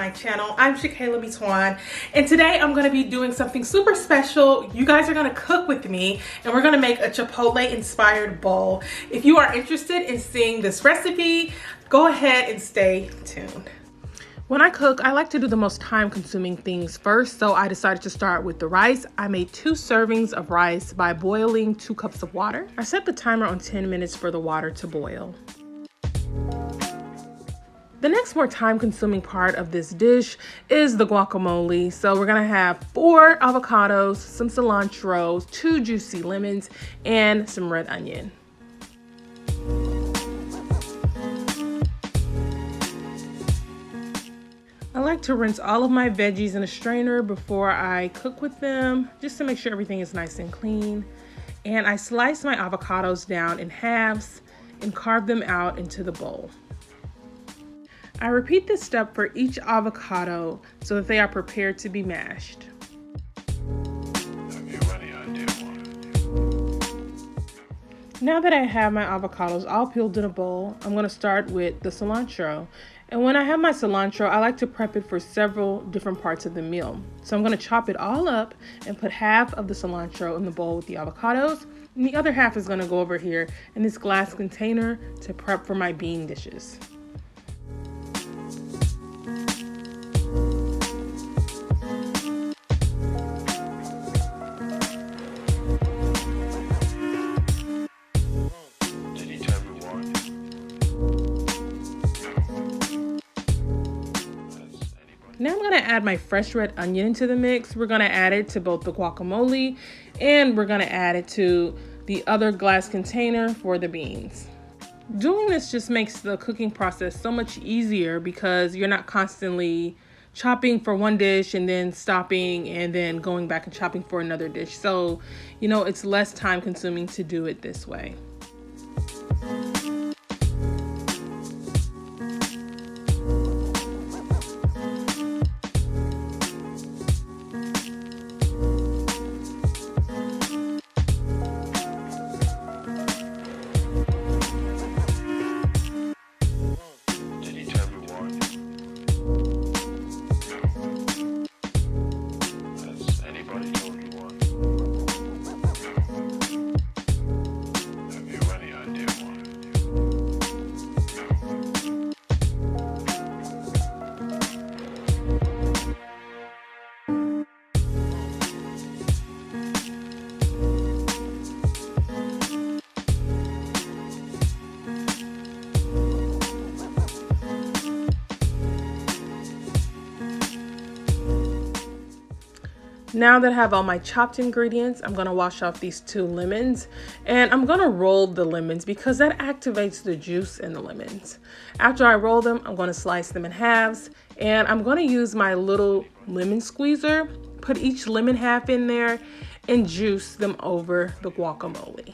my channel. I'm Shakayla, and today I'm going to be doing something super special. You guys are going to cook with me, and we're going to make a Chipotle inspired bowl. If you are interested in seeing this recipe, go ahead and stay tuned. When I cook, I like to do the most time-consuming things first, so I decided to start with the rice. I made 2 servings of rice by boiling 2 cups of water. I set the timer on 10 minutes for the water to boil. The next more time-consuming part of this dish is the guacamole. So we're gonna have 4 avocados, some cilantro, 2 juicy lemons, and some red onion. I like to rinse all of my veggies in a strainer before I cook with them, just to make sure everything is nice and clean. And I slice my avocados down in halves and carve them out into the bowl. I repeat this step for each avocado so that they are prepared to be mashed. Now that I have my avocados all peeled in a bowl, I'm going to start with the cilantro. And when I have my cilantro, I like to prep it for several different parts of the meal. So I'm going to chop it all up and put half of the cilantro in the bowl with the avocados, and the other half is going to go over here in this glass container to prep for my bean dishes. Now I'm going to add my fresh red onion into the mix. We're going to add it to both the guacamole, and we're going to add it to the other glass container for the beans. Doing this just makes the cooking process so much easier because you're not constantly chopping for one dish and then stopping and then going back and chopping for another dish. So, you know, it's less time consuming to do it this way. Now that I have all my chopped ingredients, I'm going to wash off these 2 lemons, and I'm going to roll the lemons because that activates the juice in the lemons. After I roll them, I'm going to slice them in halves, and I'm going to use my little lemon squeezer, put each lemon half in there, and juice them over the guacamole.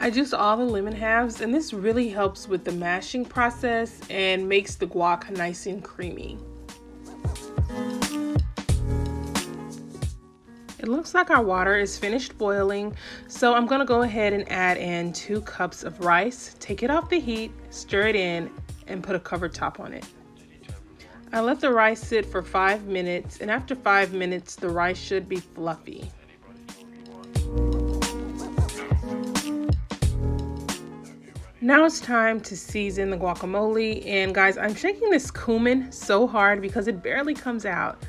I juice all the lemon halves, and this really helps with the mashing process and makes the guac nice and creamy. It looks like our water is finished boiling, so I'm going to go ahead and add in 2 cups of rice, take it off the heat, stir it in, and put a cover top on it. I let the rice sit for 5 minutes, and after 5 minutes, the rice should be fluffy. Now it's time to season the guacamole, and guys, I'm shaking this cumin so hard because it barely comes out.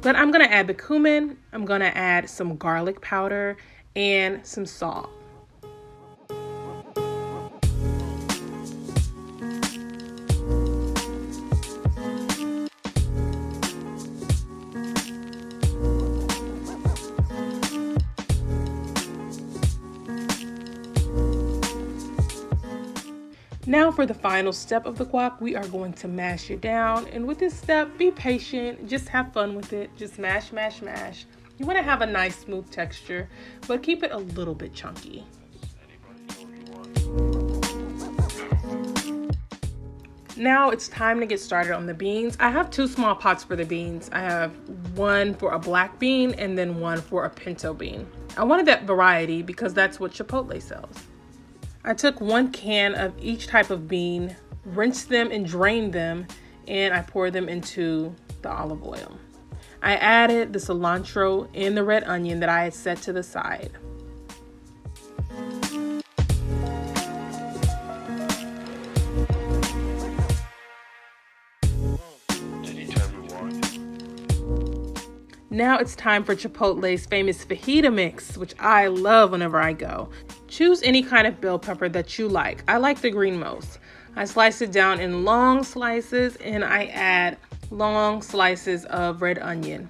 But I'm gonna add the cumin, I'm gonna add some garlic powder and some salt. Now for the final step of the guac, we are going to mash it down. And with this step, be patient, just have fun with it. Just mash, mash, mash. You want to have a nice smooth texture, but keep it a little bit chunky. Now it's time to get started on the beans. I have 2 small pots for the beans. I have one for a black bean and then one for a pinto bean. I wanted that variety because that's what Chipotle sells. I took 1 can of each type of bean, rinsed them and drained them, and I poured them into the olive oil. I added the cilantro and the red onion that I had set to the side. Now it's time for Chipotle's famous fajita mix, which I love whenever I go. Choose any kind of bell pepper that you like. I like the green most. I slice it down in long slices and I add long slices of red onion.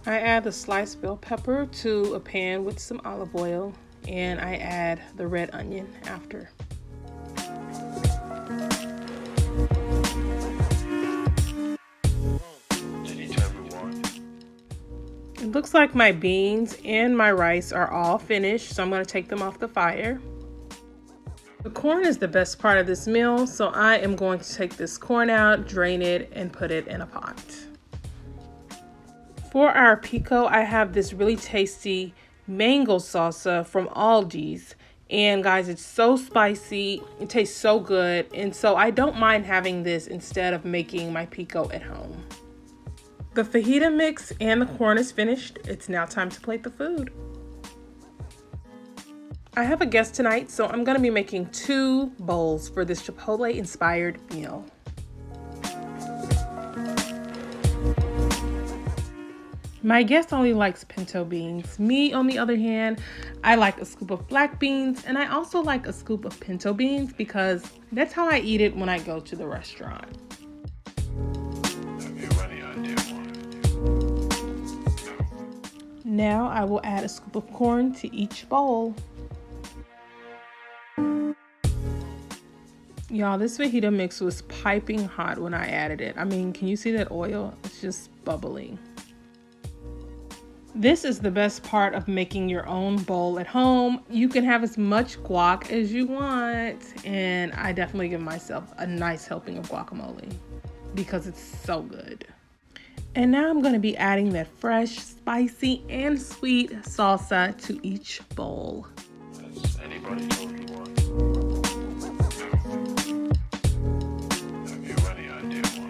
I add the sliced bell pepper to a pan with some olive oil, and I add the red onion after. It looks like my beans and my rice are all finished, so I'm going to take them off the fire. The corn is the best part of this meal, so I am going to take this corn out, drain it, and put it in a pot. For our pico, I have this really tasty mango salsa from Aldi's. And guys, it's so spicy. It tastes so good. And so I don't mind having this instead of making my pico at home. The fajita mix and the corn is finished. It's now time to plate the food. I have a guest tonight, so I'm going to be making 2 bowls for this Chipotle inspired meal. My guest only likes pinto beans. Me, on the other hand, I like a scoop of black beans, and I also like a scoop of pinto beans because that's how I eat it when I go to the restaurant. Have you any idea why? Now I will add a scoop of corn to each bowl. Y'all, this fajita mix was piping hot when I added it. I mean, can you see that oil? It's just bubbling. This is the best part of making your own bowl at home. You can have as much guac as you want, and I definitely give myself a nice helping of guacamole because it's so good. And now I'm going to be adding that fresh, spicy, and sweet salsa to each bowl. Has anybody told you why? Have you any idea why?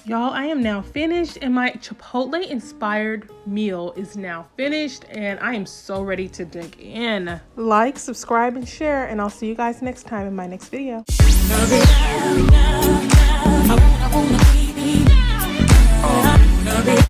Y'all, I am now finished and my Chipotle inspired meal is now finished and I am so ready to dig in. Like, subscribe, and share, and I'll see you guys next time in my next video.